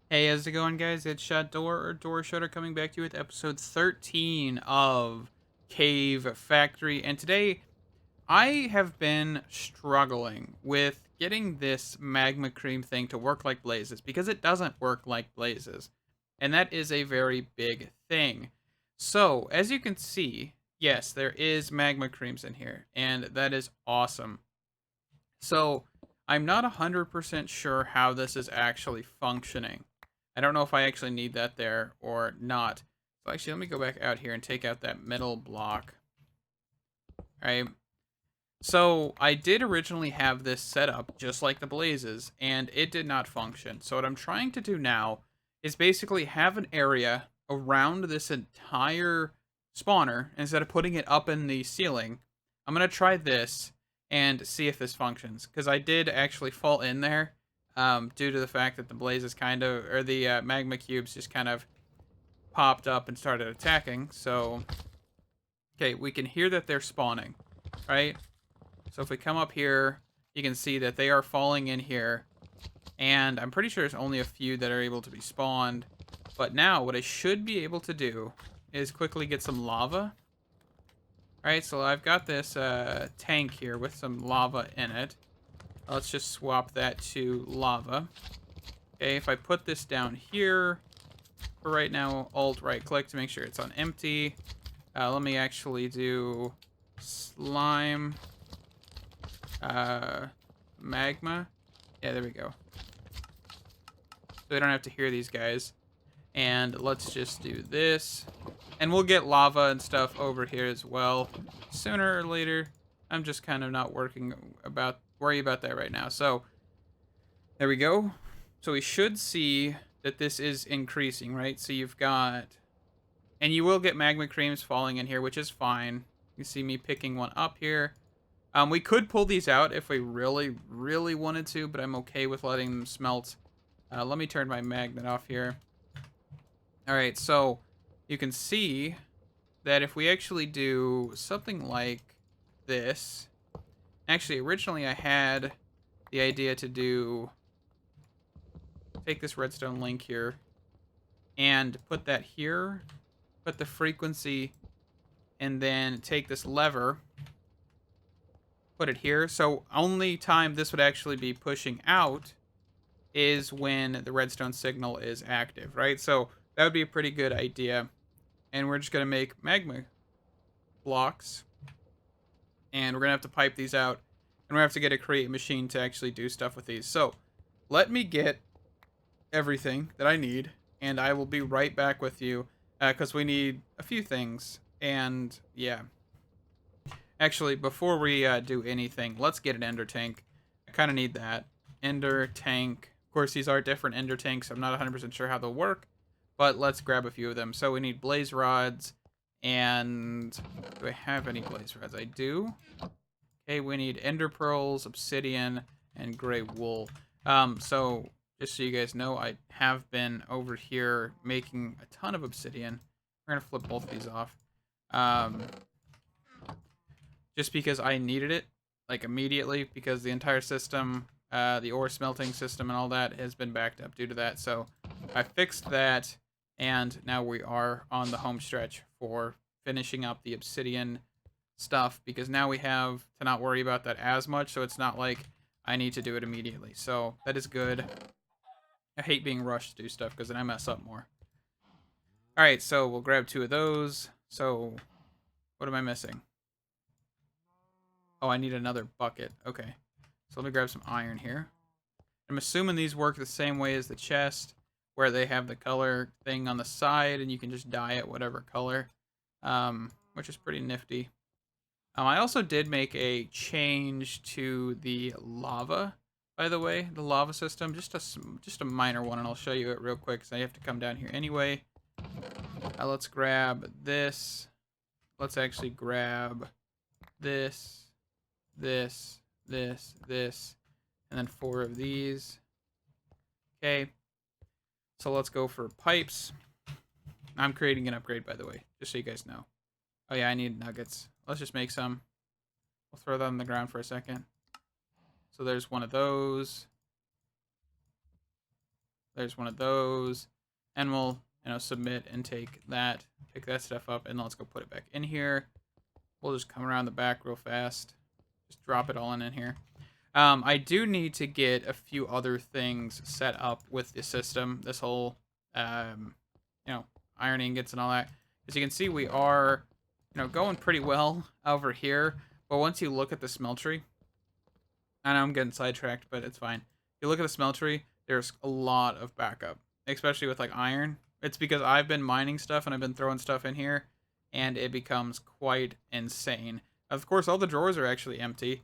Hey, how's it going, guys? It's Shot Door or Door Shutter coming back to you with episode 13 of Cave Factory. And today, I have been struggling with getting this magma cream thing to work like blazes because it doesn't work like blazes. And that is a very big thing. So, as you can see, yes, there is magma creams in here, and that is awesome. So, I'm not 100% sure how this is actually functioning. I don't know if I actually need that there or not. So actually, let me go back out here and take out that metal block. All right. So I did originally have this set up just like the blazes, and it did not function. So what I'm trying to do now is basically have an area around this entire spawner instead of putting it up in the ceiling. I'm gonna try this and see if this functions because I did actually fall in there due to the fact that the blazes kind of or the magma cubes just kind of popped up and started attacking. So okay, we can hear that they're spawning, right? So if we come up here, you can see that they are falling in here. And I'm pretty sure there's only a few that are able to be spawned. But now what I should be able to do is quickly get some lava. Alright, so I've got this tank here with some lava in it. Let's just swap that to lava. Okay, if I put this down here, for right now, Alt right click to make sure it's on empty. Let me actually do slime. Magma. Yeah, there we go. So we don't have to hear these guys. And let's just do this. And we'll get lava and stuff over here as well. Sooner or later. I'm just kind of not worry about that right now. So there we go. So we should see that this is increasing, right? So you've got, and you will get magma creams falling in here, which is fine. You see me picking one up here. We could pull these out if we really, really wanted to, but I'm okay with letting them smelt. Let me turn my magnet off here. Alright, so you can see that if we actually do something like this. Actually, originally I had the idea to take this redstone link here and put that here, put the frequency, and then take this lever, put it here. So only time this would actually be pushing out is when the redstone signal is active, right? So that would be a pretty good idea. And we're just going to make magma blocks. And we're going to have to pipe these out. And we're going to have to get a create machine to actually do stuff with these. So let me get everything that I need. And I will be right back with you. Because we need a few things. And yeah. Actually, before we do anything, let's get an ender tank. I kind of need that. Ender tank. Of course, these are different ender tanks. I'm not 100% sure how they'll work, but let's grab a few of them. So we need blaze rods, and do I have any blaze rods? I do. Okay, we need ender pearls, obsidian, and gray wool. So just so you guys know, I have been over here making a ton of obsidian. We're gonna flip both of these off. Just because I needed it, like immediately, because the entire system, the ore smelting system and all that has been backed up due to that. So I fixed that, and now we are on the home stretch for finishing up the obsidian stuff, because now we have to not worry about that as much, so it's not like I need to do it immediately. So that is good. I hate being rushed to do stuff because then I mess up more. Alright, so we'll grab two of those. So what am I missing? Oh, I need another bucket. Okay. So let me grab some iron here. I'm assuming these work the same way as the chest, where they have the color thing on the side, and you can just dye it whatever color, which is pretty nifty. I also did make a change to the lava, by the way, the lava system, just a minor one, and I'll show you it real quick, because I have to come down here anyway. Let's grab this. Let's actually grab this. This, and then 4 of these. Okay. So let's go for pipes. I'm creating an upgrade, by the way, just so you guys know. Oh yeah, I need nuggets. Let's just make some. We'll throw that on the ground for a second. So there's one of those. There's one of those. And we'll, submit and take that, pick that stuff up, and let's go put it back in here. We'll just come around the back real fast. Just drop it all in here. I do need to get a few other things set up with the system. This whole, iron ingots and all that. As you can see, we are, going pretty well over here. But once you look at the smeltery, I know I'm getting sidetracked, but it's fine. If you look at the smeltery, there's a lot of backup, especially with like iron. It's because I've been mining stuff and I've been throwing stuff in here, and it becomes quite insane. Of course, all the drawers are actually empty.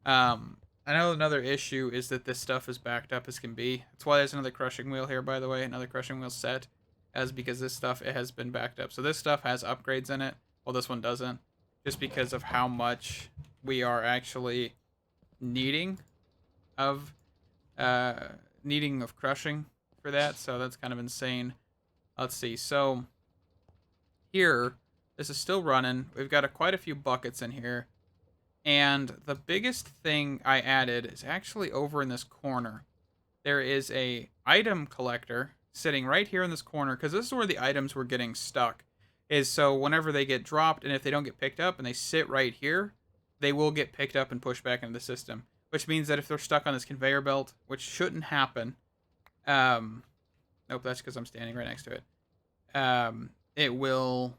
I know another issue is that this stuff is backed up as can be. That's why there's another crushing wheel here, by the way, another crushing wheel set, as because this stuff, it has been backed up. So this stuff has upgrades in it, while this one doesn't, just because of how much we are actually needing of crushing for that. So that's kind of insane. Let's see. So here, this is still running. We've got quite a few buckets in here. And the biggest thing I added is actually over in this corner. There is a item collector sitting right here in this corner, because this is where the items were getting stuck. Is so whenever they get dropped, and if they don't get picked up and they sit right here, they will get picked up and pushed back into the system. Which means that if they're stuck on this conveyor belt, which shouldn't happen, nope, that's because I'm standing right next to it. It will,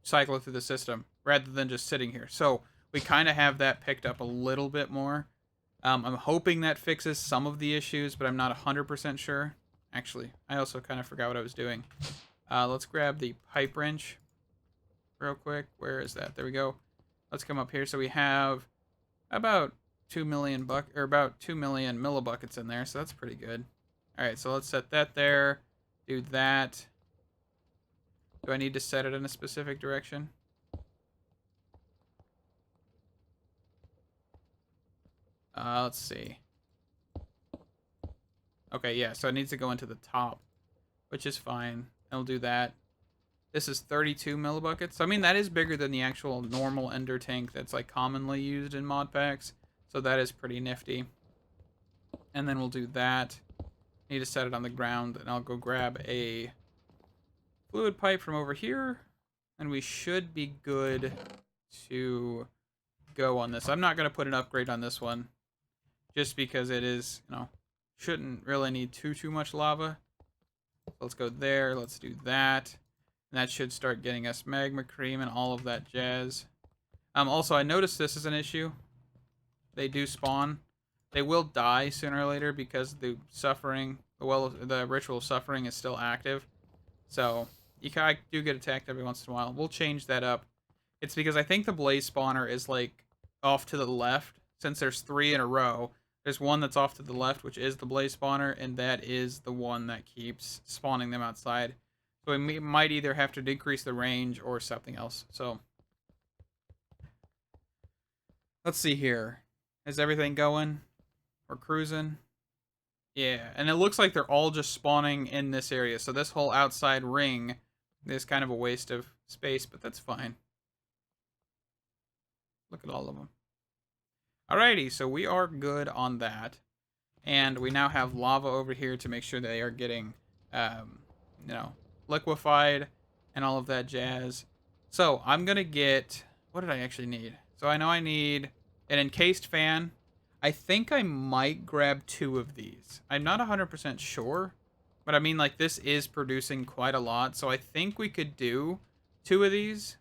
cycle through the system rather than just sitting here. So we kind of have that picked up a little bit more. I'm hoping that fixes some of the issues, but I'm not 100% sure. Actually, I also kind of forgot what I was doing. Let's grab the pipe wrench real quick. Where is that? There we go. Let's come up here. So we have about 2 million millibuckets in there, so that's pretty good. All right, so let's set that there. Do that. Do I need to set it in a specific direction? Let's see. Okay, yeah, so it needs to go into the top, which is fine. I'll do that. This is 32 millibuckets. So, I mean, that is bigger than the actual normal ender tank that's like commonly used in mod packs. So that is pretty nifty. And then we'll do that. Need to set it on the ground, and I'll go grab a fluid pipe from over here, and we should be good to go on this. I'm not going to put an upgrade on this one, just because it is, shouldn't really need too much lava. Let's go there. Let's do that. And that should start getting us magma cream and all of that jazz. Also, I noticed this is an issue. They do spawn. They will die sooner or later because the suffering, the ritual of suffering is still active. So you do get attacked every once in a while. We'll change that up. It's because I think the blaze spawner is like off to the left. Since there's 3 in a row, there's one that's off to the left, which is the blaze spawner, and that is the one that keeps spawning them outside. So we might either have to decrease the range or something else. So let's see here. Is everything going? We're cruising. Yeah, and it looks like they're all just spawning in this area. So this whole outside ring is kind of a waste of space, but that's fine. Look at all of them. Alrighty, so we are good on that. And we now have lava over here to make sure they are getting, liquefied and all of that jazz. So I'm going to get, what did I actually need? So I know I need an encased fan. I think I might grab 2 of these. I'm not 100% sure, but I mean, like, this is producing quite a lot. So I think we could do 2 of these.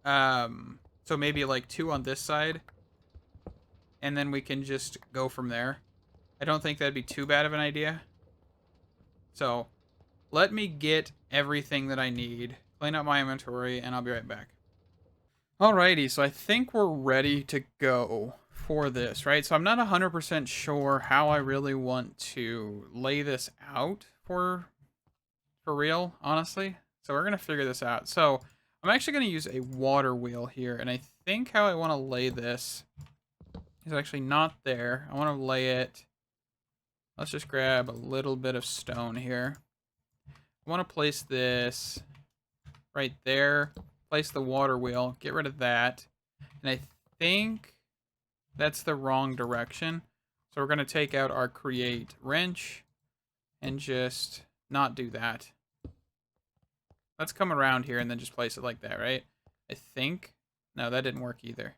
So maybe like 2 on this side, and then we can just go from there. I don't think that'd be too bad of an idea. So let me get everything that I need, clean up my inventory, and I'll be right back. Alrighty, so I think we're ready to go for this, right? So I'm not 100% sure how I really want to lay this out for real, honestly. So we're going to figure this out. So I'm actually going to use a water wheel here, and I think how I want to lay this is actually not there. I want to lay it, let's just grab a little bit of stone here. I want to place this right there, place the water wheel, get rid of that, and I think that's the wrong direction. So we're going to take out our create wrench, and just not do that. Let's come around here and then just place it like that, right? I think. No, that didn't work either.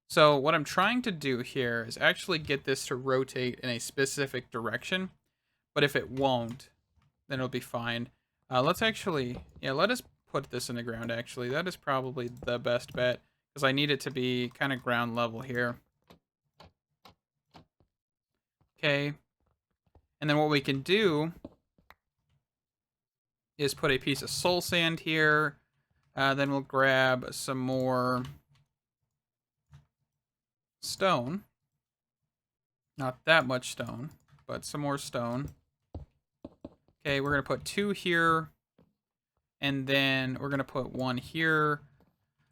So what I'm trying to do here is actually get this to rotate in a specific direction. But if it won't, then it'll be fine. Let's actually, yeah, let us put this in the ground, actually. That is probably the best bet, because I need it to be kind of ground level here. Okay. And then what we can do is put a piece of soul sand here. Then we'll grab some more stone. Not that much stone, but some more stone. Okay, we're going to put 2 here. And then we're going to put 1 here.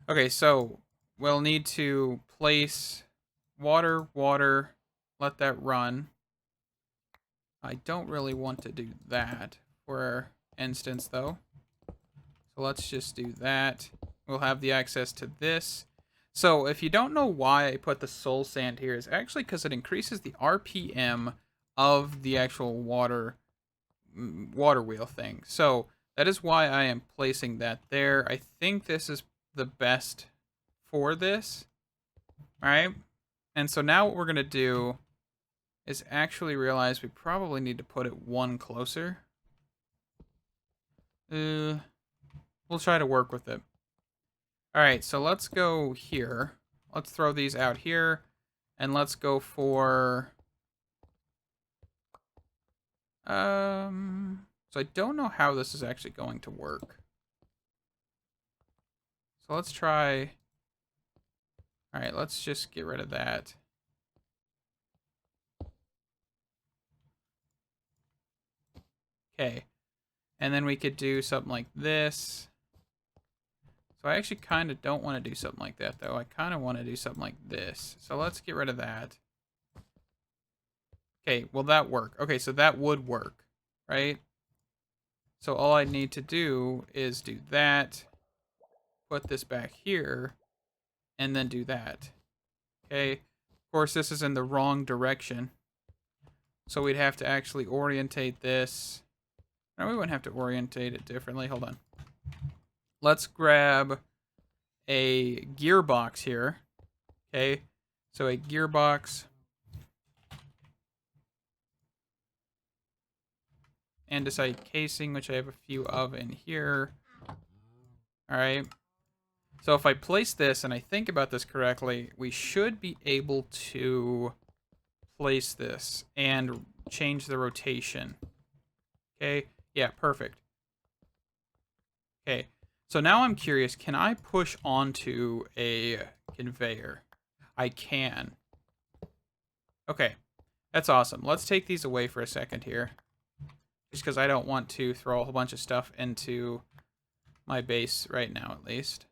Okay, so we'll need to place water, let that run. I don't really want to do that for instance, though. So let's just do that. We'll have the access to this. So if you don't know why I put the soul sand here, it's actually because it increases the RPM of the actual water wheel thing. So that is why I am placing that there. I think this is the best for this. All right. And so now what we're going to do is actually realize we probably need to put it 1 closer. We'll try to work with it. All right, so let's go here. Let's throw these out here, and let's go for... So I don't know how this is actually going to work. So let's try... All right, let's just get rid of that. Okay, and then we could do something like this. So I actually kind of don't want to do something like that, though. I kind of want to do something like this. So let's get rid of that. Okay, will that work? Okay, so that would work, right? So all I need to do is do that, put this back here, and then do that. Okay, of course this is in the wrong direction. So we'd have to actually orientate this. No, we wouldn't have to orientate it differently. Hold on. Let's grab a gearbox here. Okay, so a gearbox. Andesite casing, which I have a few of in here. Alright. So if I place this, and I think about this correctly, we should be able to place this and change the rotation. Okay, yeah, perfect. Okay, so now I'm curious, can I push onto a conveyor? I can. Okay, that's awesome. Let's take these away for a second here. Just because I don't want to throw a whole bunch of stuff into my base right now, at least.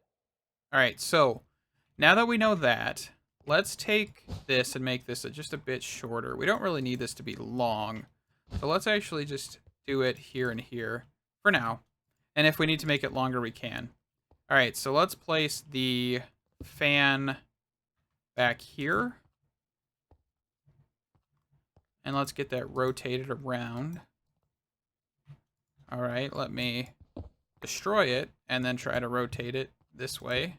Alright, so now that we know that, let's take this and make this just a bit shorter. We don't really need this to be long. So let's actually just do it here and here for now. And if we need to make it longer, we can. Alright, so let's place the fan back here. And let's get that rotated around. Alright, let me destroy it and then try to rotate it this way.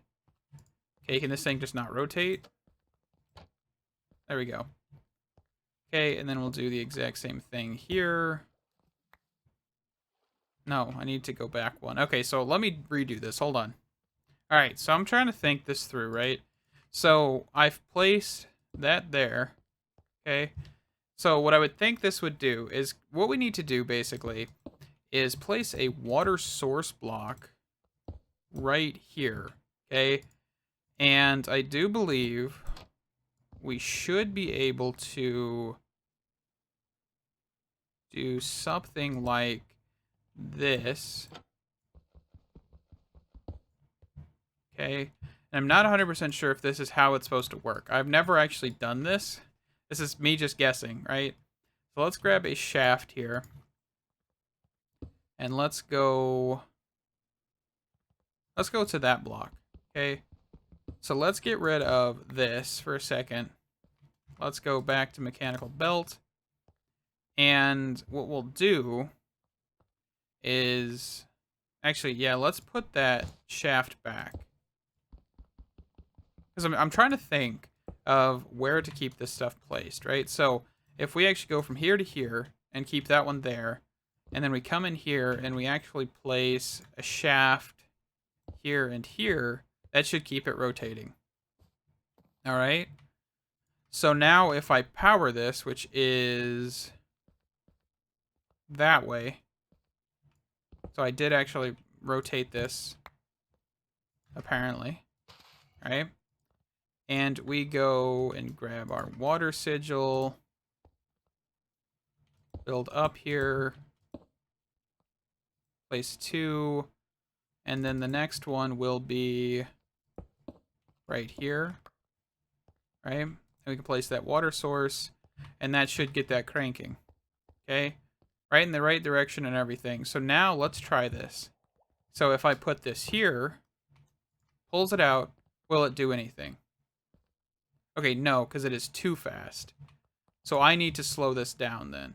Okay, can this thing just not rotate? There we go. Okay, and then we'll do the exact same thing here. No, I need to go back 1. Okay, so let me redo this. Hold on. Alright, so I'm trying to think this through, right? So I've placed that there. Okay. So what I would think this would do is, what we need to do basically is place a water source block right here, okay? And I do believe we should be able to do something like this, okay? And I'm not 100% sure if this is how it's supposed to work. I've never actually done this. This is me just guessing, right? So let's grab a shaft here. And let's go to that block, okay? So let's get rid of this for a second. Let's go back to mechanical belt. And what we'll do is... Actually, yeah, let's put that shaft back. Because I'm trying to think of where to keep this stuff placed, right? So if we actually go from here to here and keep that one there, and then we come in here and we actually place a shaft here and here, that should keep it rotating. All right. So now if I power this, which is that way, so I did actually rotate this, apparently, right? And we go and grab our water sigil, build up here, place 2, and then the next one will be right here, right? And we can place that water source, and that should get that cranking, okay? Right in the right direction and everything. So now let's try this. So if I put this here, pulls it out, will it do anything? Okay, no, because it is too fast. So I need to slow this down then.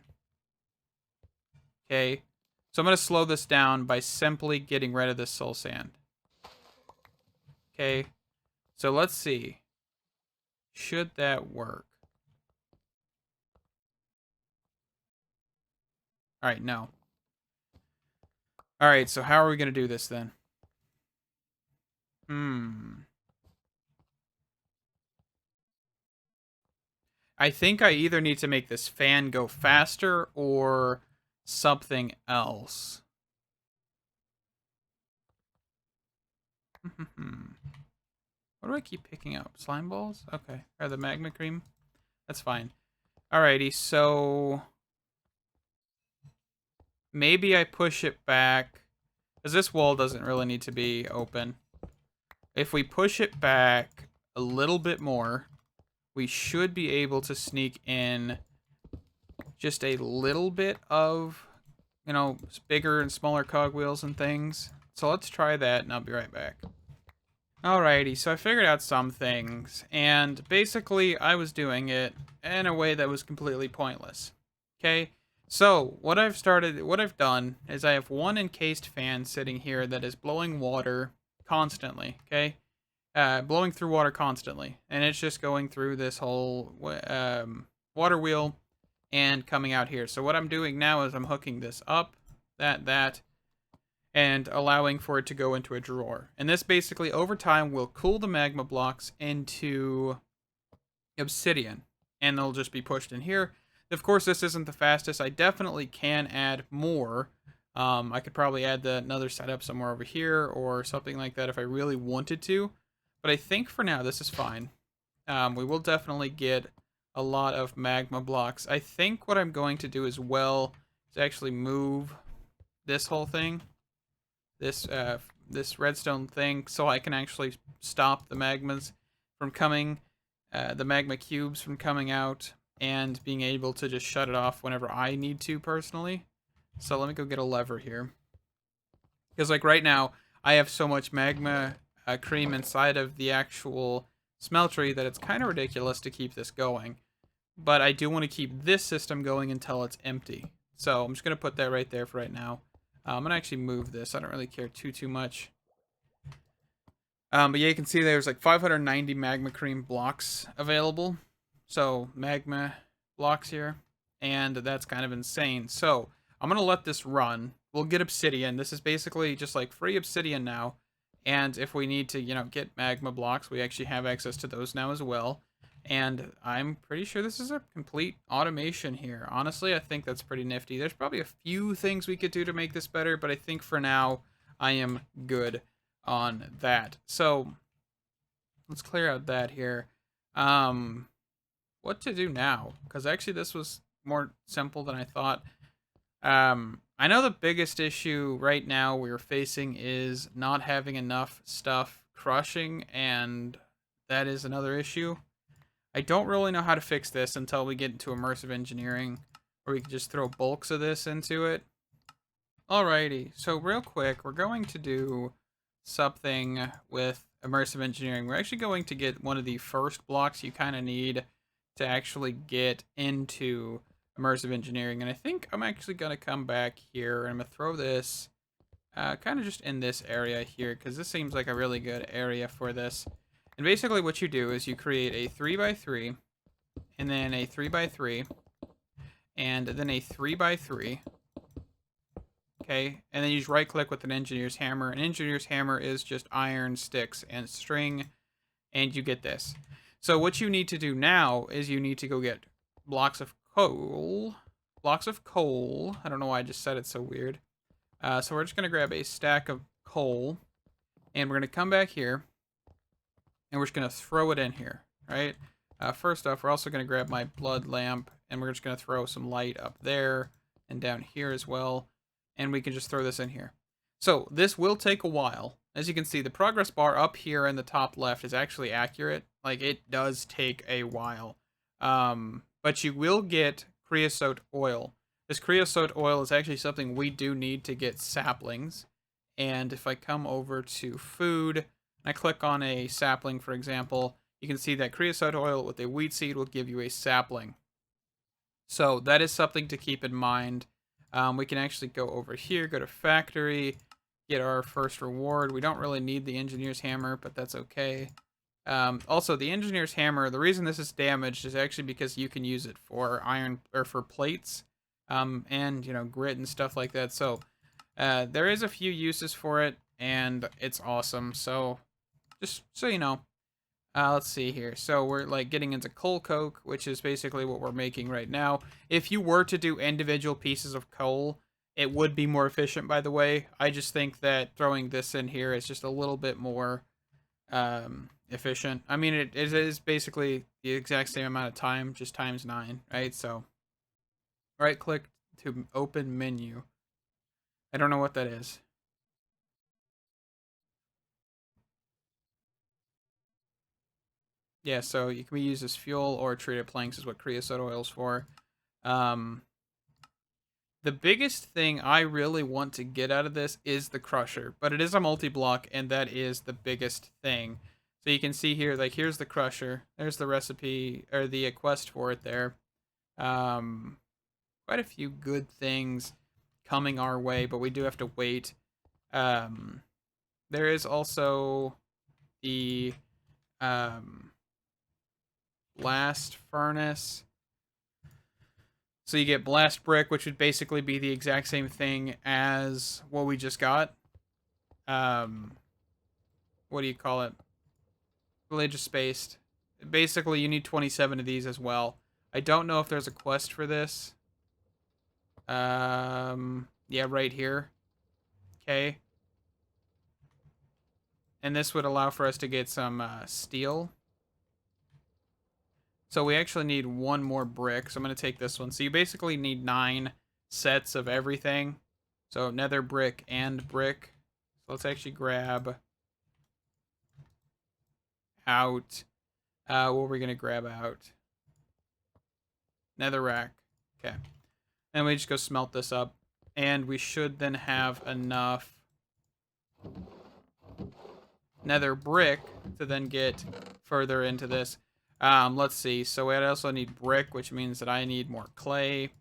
Okay, so I'm going to slow this down by simply getting rid of this soul sand. Okay, so let's see. Should that work? Alright, no. Alright, so how are we going to do this then? I think I either need to make this fan go faster or something else. What do I keep picking up? Slime balls? Okay. Or the magma cream? That's fine. Alrighty, so... maybe I push it back. Because this wall doesn't really need to be open. If we push it back a little bit more, we should be able to sneak in just a little bit of, you know, bigger and smaller cogwheels and things. So let's try that, and I'll be right back. Alrighty, so I figured out some things, and basically I was doing it in a way that was completely pointless. Okay? So, what I've done is I have one encased fan sitting here that is blowing water constantly, okay? Blowing through water constantly, and it's just going through this whole water wheel and coming out here. So what I'm doing now is I'm hooking this up, that, and allowing for it to go into a drawer. And this basically, over time, will cool the magma blocks into obsidian, and they'll just be pushed in here. Of course, this isn't the fastest. I definitely can add more. I could probably add another setup somewhere over here or something like that if I really wanted to. But I think for now, this is fine. We will definitely get a lot of magma blocks. I think what I'm going to do as well is actually move this whole thing. This redstone thing, so I can actually stop the magmas from coming, the magma cubes from coming out, and being able to just shut it off whenever I need to personally. So let me go get a lever here, because like right now I have so much magma cream inside of the actual smeltery that it's kind of ridiculous to keep this going. But I do want to keep this system going until it's empty. So I'm just gonna put that right there for right now. I'm gonna actually move this. I don't really care too much. But yeah, you can see there's like 590 magma cream blocks available. So magma blocks here, and that's kind of insane. So I'm gonna let this run. We'll get obsidian. This is basically just like free obsidian now. And if we need to, you know, get magma blocks, we actually have access to those now as well. And I'm pretty sure this is a complete automation here. Honestly, I think that's pretty nifty. There's probably a few things we could do to make this better, but I think for now, I am good on that. So, let's clear out that here. What to do now? Because actually this was more simple than I thought. I know the biggest issue right now we're facing is not having enough stuff crushing, and that is another issue. I don't really know how to fix this until we get into immersive engineering, where we can just throw bulks of this into it. Alrighty, so real quick, we're going to do something with immersive engineering, we're actually going to get one of the first blocks you kind of need to actually get into immersive engineering. And I think I'm actually going to come back here and I'm going to throw this kind of just in this area here, because this seems like a really good area for this. And basically what you do is you create a 3x3, and then a 3x3, and then a 3x3. Okay, and then you just right click with an engineer's hammer. An engineer's hammer is just iron, sticks, and string, and you get this. So what you need to do now is you need to go get blocks of coal. Blocks of coal. I don't know why I just said it so weird. So we're just going to grab a stack of coal, and we're going to come back here, and we're just going to throw it in here, right? First off, we're also going to grab my blood lamp, and we're just going to throw some light up there and down here as well, and we can just throw this in here. So this will take a while. As you can see, the progress bar up here in the top left is actually accurate. Like, it does take a while. But you will get creosote oil. This creosote oil is actually something we do need to get saplings. And if I come over to food, and I click on a sapling, for example, you can see that creosote oil with a wheat seed will give you a sapling. So that is something to keep in mind. We can actually go over here, go to factory, get our first reward. We don't really need the engineer's hammer, but that's okay. Also, the engineer's hammer, the reason this is damaged is actually because you can use it for iron, or for plates, and, you know, grit and stuff like that. So there is a few uses for it, and it's awesome. So just so you know. Let's see here. So we're like getting into coal coke, which is basically what we're making right now. If you were to do individual pieces of coal, it would be more efficient, by the way. I just think that throwing this in here is just a little bit more efficient. I mean, it is basically the exact same amount of time, just times 9, right? So right click to open menu. I don't know what that is. Yeah, so you can be used as fuel or treated planks is what creosote oil is for. Um, the biggest thing I really want to get out of this is the crusher, but it is a multi-block, and that is the biggest thing. So you can see here, like, here's the crusher. There's the recipe, or the quest for it there. Quite a few good things coming our way, but we do have to wait. There is also the blast furnace. So you get blast brick, which would basically be the exact same thing as what we just got. What do you call it? Really just spaced. Basically, you need 27 of these as well. I don't know if there's a quest for this. Yeah, right here. Okay. And this would allow for us to get some steel. So we actually need one more brick. So I'm going to take this one. So you basically need 9 sets of everything. So nether brick and brick. So let's actually grab out. What are we going to grab out? Netherrack. Okay. And we just go smelt this up. And we should then have enough nether brick to then get further into this. Let's see. So we also need brick, which means that I need more clay.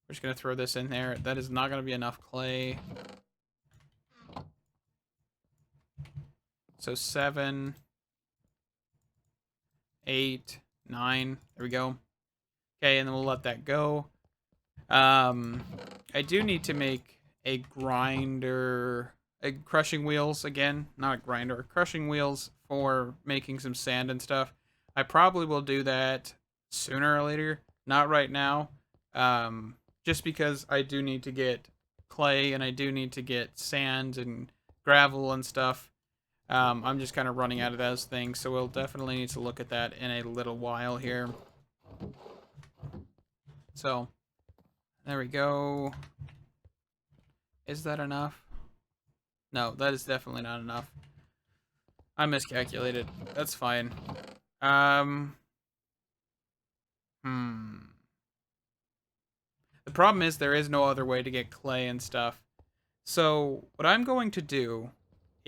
We're just going to throw this in there. That is not going to be enough clay. So 7, 8, 9. There we go. Okay, and then we'll let that go. I do need to make a grinder, crushing wheels again. Not a grinder, crushing wheels for making some sand and stuff. I probably will do that sooner or later. Not right now. Just because I do need to get clay and I do need to get sand and gravel and stuff. I'm just kind of running out of those things, so we'll definitely need to look at that in a little while here. So, there we go. Is that enough? No, that is definitely not enough. I miscalculated. That's fine. The problem is there is no other way to get clay and stuff. So what I'm going to do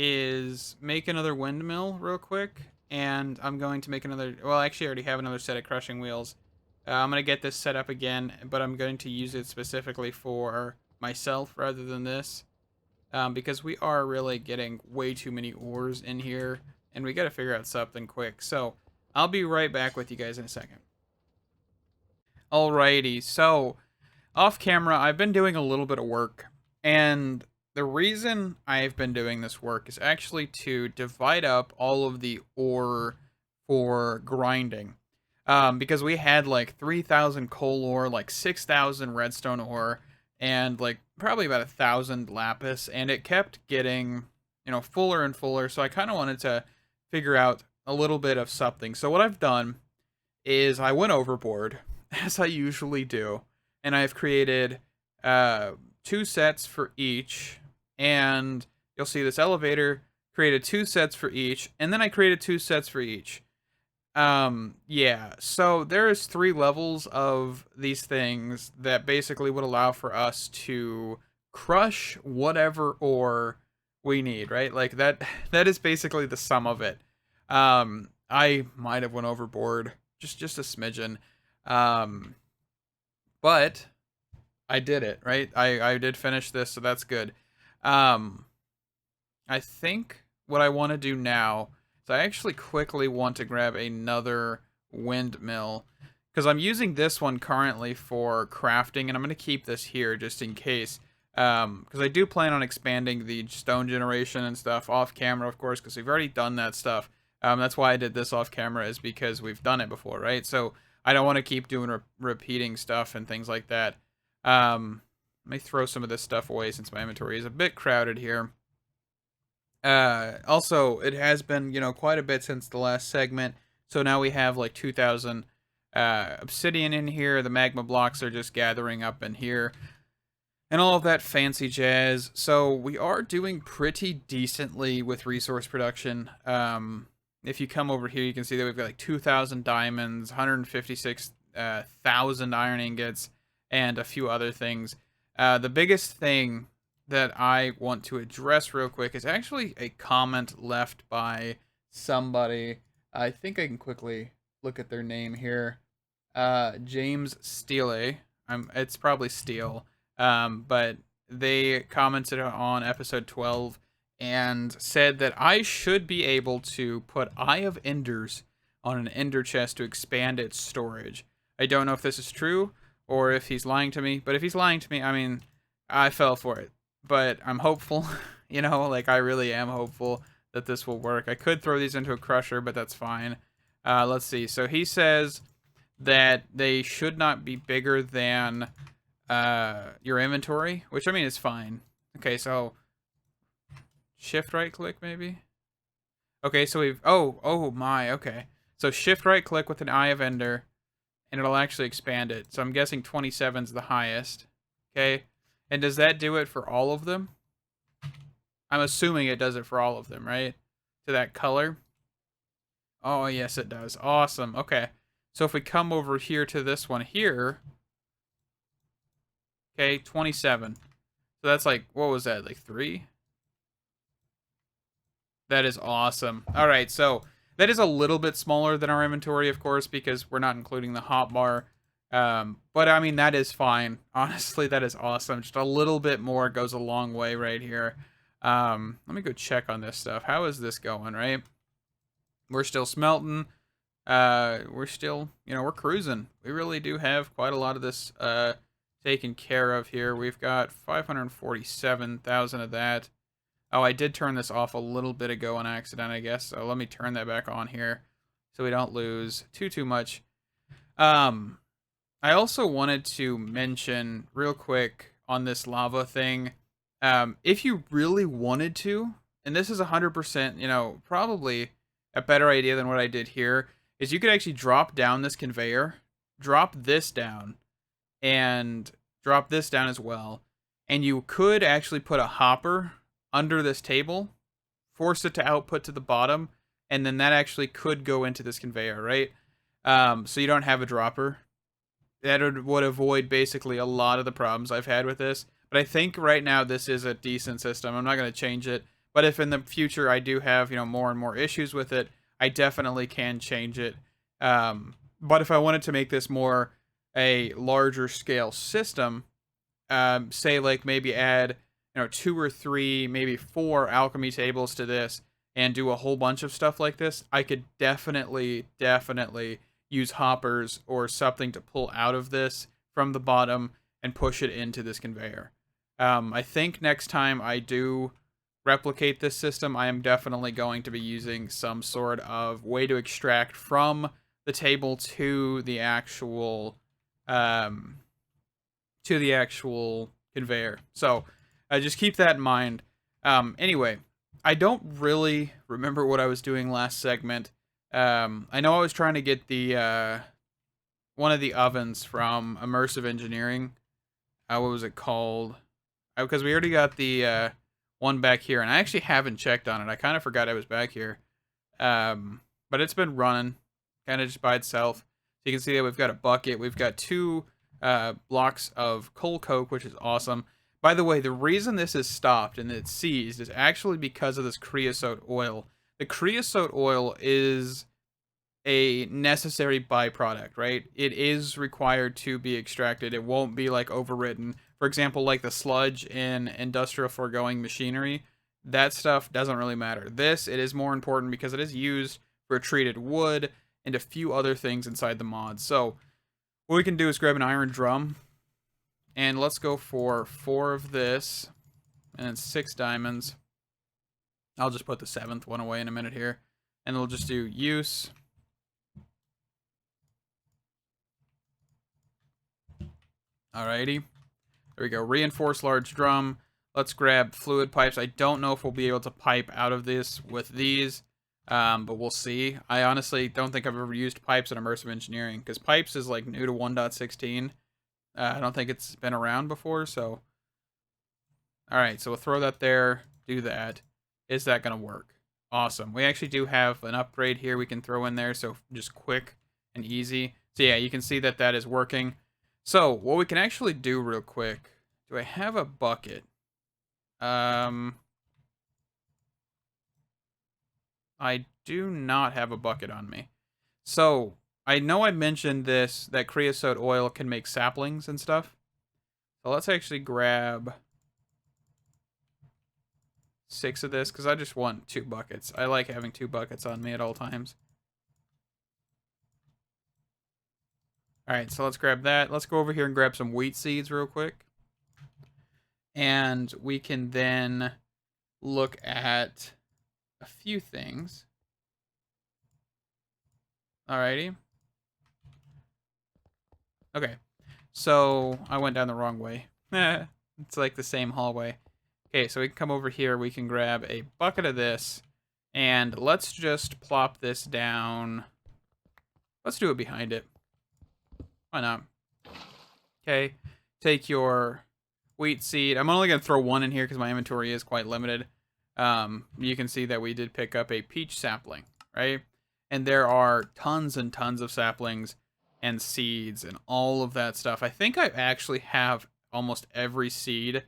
is make another windmill real quick, and I'm going to make another. Well, actually, I already have another set of crushing wheels. I'm gonna get this set up again, but I'm going to use it specifically for myself rather than this, because we are really getting way too many ores in here, and we got to figure out something quick. So I'll be right back with you guys in a second. Alrighty, so off camera, I've been doing a little bit of work, and the reason I've been doing this work is actually to divide up all of the ore for grinding. Because we had like 3,000 coal ore, like 6,000 redstone ore, and like probably about 1,000 lapis, and it kept getting, fuller and fuller. So I kind of wanted to figure out a little bit of something. So what I've done is I went overboard, as I usually do, and I've created 2 sets for each, and you'll see this elevator created 2 sets for each, and then I created 2 sets for each. Yeah, so there's 3 levels of these things that basically would allow for us to crush whatever ore we need, right? Like that is basically the sum of it. I might have went overboard just a smidgen. But I did it, right? I did finish this, so that's good. I think what I want to do now is I actually quickly want to grab another windmill, because I'm using this one currently for crafting, and I'm going to keep this here just in case. Because I do plan on expanding the stone generation and stuff off camera, of course, because we've already done that stuff. That's why I did this off camera, is because we've done it before, right? So I don't want to keep doing repeating stuff and things like that. Let me throw some of this stuff away since my inventory is a bit crowded here. Also, it has been, quite a bit since the last segment. So now we have like 2,000 obsidian in here. The magma blocks are just gathering up in here, and all of that fancy jazz. So we are doing pretty decently with resource production. If you come over here, you can see that we've got like 2,000 diamonds, 156,000 iron ingots, and a few other things. The biggest thing that I want to address real quick is actually a comment left by somebody. I think I can quickly look at their name here. James Steele. It's probably Steele. But they commented on episode 12 and said that I should be able to put Eye of Enders on an ender chest to expand its storage. I don't know if this is true or if he's lying to me, but if he's lying to me, I mean, I fell for it. But I'm hopeful, like I really am hopeful that this will work. I could throw these into a crusher, but that's fine. Let's see. So he says that they should not be bigger than your inventory, which I mean is fine. Okay, so shift right click maybe. Okay, so we've oh my, okay. So shift right click with an Eye of Ender, and it'll actually expand it. So I'm guessing 27 is the highest. Okay, and does that do it for all of them? I'm assuming it does it for all of them, right? To that color. Oh yes, it does. Awesome. Okay, so if we come over here to this one here. Okay, 27. So that's like, what was that, like 3? That is awesome. All right, so that is a little bit smaller than our inventory, of course, because we're not including the hotbar. But I mean, that is fine. Honestly, that is awesome. Just a little bit more goes a long way right here. Let me go check on this stuff. How is this going, right? We're still smelting. We're still, we're cruising. We really do have quite a lot of this, taken care of here. We've got 547,000 of that. Oh, I did turn this off a little bit ago on accident, I guess. So let me turn that back on here so we don't lose too much. I also wanted to mention real quick on this lava thing. If you really wanted to, and this is 100%, probably a better idea than what I did here, is you could actually drop down this conveyor, drop this down, and drop this down as well. And you could actually put a hopper under this table, force it to output to the bottom, and then that actually could go into this conveyor, right? So you don't have a dropper. That would avoid basically a lot of the problems I've had with this. But I think right now this is a decent system. I'm not going to change it. But if in the future I do have, more and more issues with it, I definitely can change it. But if I wanted to make this more a larger scale system, say like maybe add, 2 or 3, maybe 4 alchemy tables to this and do a whole bunch of stuff like this, I could definitely use hoppers or something to pull out of this from the bottom and push it into this conveyor. I think next time I do replicate this system, I am definitely going to be using some sort of way to extract from the table to the actual conveyor. So just keep that in mind. Anyway, I don't really remember what I was doing last segment. I know I was trying to get the one of the ovens from Immersive Engineering. What was it called? Because we already got the one back here, and I actually haven't checked on it. I kind of forgot I was back here. But it's been running kind of just by itself. So you can see that we've got a bucket. We've got 2 blocks of coal coke, which is awesome. By the way, the reason this is stopped and it's seized is actually because of this creosote oil. The creosote oil is a necessary byproduct, right? It is required to be extracted. It won't be like overridden. For example, like the sludge in industrial foregoing machinery, that stuff doesn't really matter. It is more important because it is used for treated wood and a few other things inside the mod. So what we can do is grab an iron drum, and let's go for 4 of this, and then 6 diamonds. I'll just put the 7th one away in a minute here, and we'll just do use. Alrighty. There we go. Reinforce large drum. Let's grab fluid pipes. I don't know if we'll be able to pipe out of this with these, but we'll see. I honestly don't think I've ever used pipes in Immersive Engineering, because pipes is like new to 1.16. I don't think it's been around before, so... Alright, so we'll throw that there, do that. Is that going to work? Awesome. We actually do have an upgrade here we can throw in there, so just quick and easy. So yeah, you can see that that is working. So, what we can actually do real quick... Do I have a bucket? I do not have a bucket on me. So, I know I mentioned this, that creosote oil can make saplings and stuff. So let's actually grab 6 of this, because I just want 2 buckets. I like having 2 buckets on me at all times. Alright, so let's grab that. Let's go over here and grab some wheat seeds real quick. And we can then look at a few things. Alrighty. Okay, so I went down the wrong way. It's like the same hallway. Okay, so we can come over here, we can grab a bucket of this, and let's just plop this down. Let's do it behind it. Why not? Okay, take your wheat seed. I'm only going to throw 1 in here because my inventory is quite limited. You can see that we did pick up a peach sapling, right? And there are tons and tons of saplings and seeds and all of that stuff. I think I actually have almost every seed.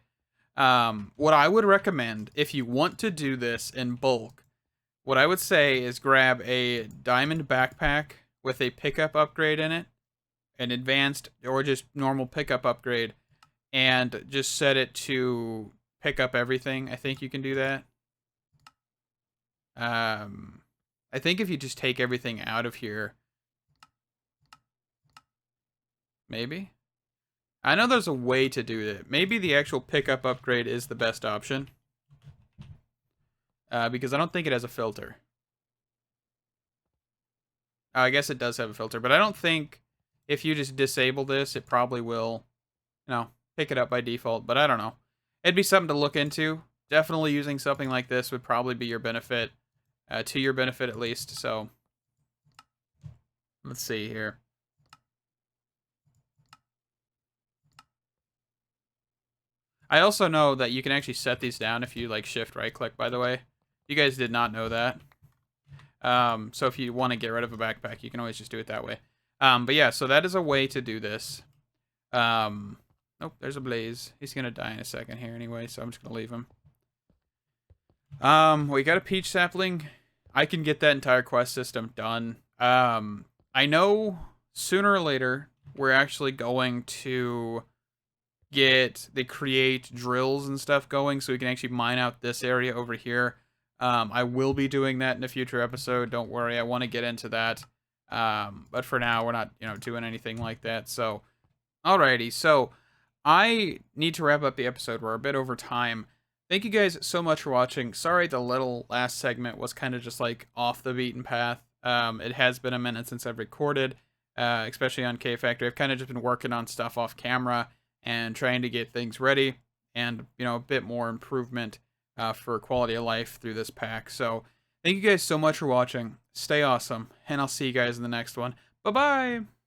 What I would recommend, if you want to do this in bulk, what I would say is grab a diamond backpack with a pickup upgrade in it, an advanced or just normal pickup upgrade, and just set it to pick up everything. I think you can do that. I think if you just take everything out of here, maybe. I know there's a way to do it. Maybe the actual pickup upgrade is the best option. Because I don't think it has a filter. I guess it does have a filter, but I don't think if you just disable this, it probably will, pick it up by default, but I don't know. It'd be something to look into. Definitely using something like this would probably be your benefit, to your benefit at least, so let's see here. I also know that you can actually set these down if you like shift right click, by the way. You guys did not know that. So if you want to get rid of a backpack, you can always just do it that way. But yeah, so that is a way to do this. Nope, there's a blaze. He's going to die in a second here anyway, so I'm just going to leave him. We got a peach sapling. I can get that entire quest system done. I know sooner or later we're actually going to get the create drills and stuff going so we can actually mine out this area over here. I will be doing that in a future episode. Don't worry, I want to get into that. But for now, we're not, doing anything like that. So, alrighty. So, I need to wrap up the episode. We're a bit over time. Thank you guys so much for watching. Sorry the little last segment was kind of just like off the beaten path. It has been a minute since I've recorded, especially on K Factory. I've kind of just been working on stuff off camera and trying to get things ready and, a bit more improvement for quality of life through this pack. So thank you guys so much for watching. Stay awesome, and I'll see you guys in the next one. Bye-bye!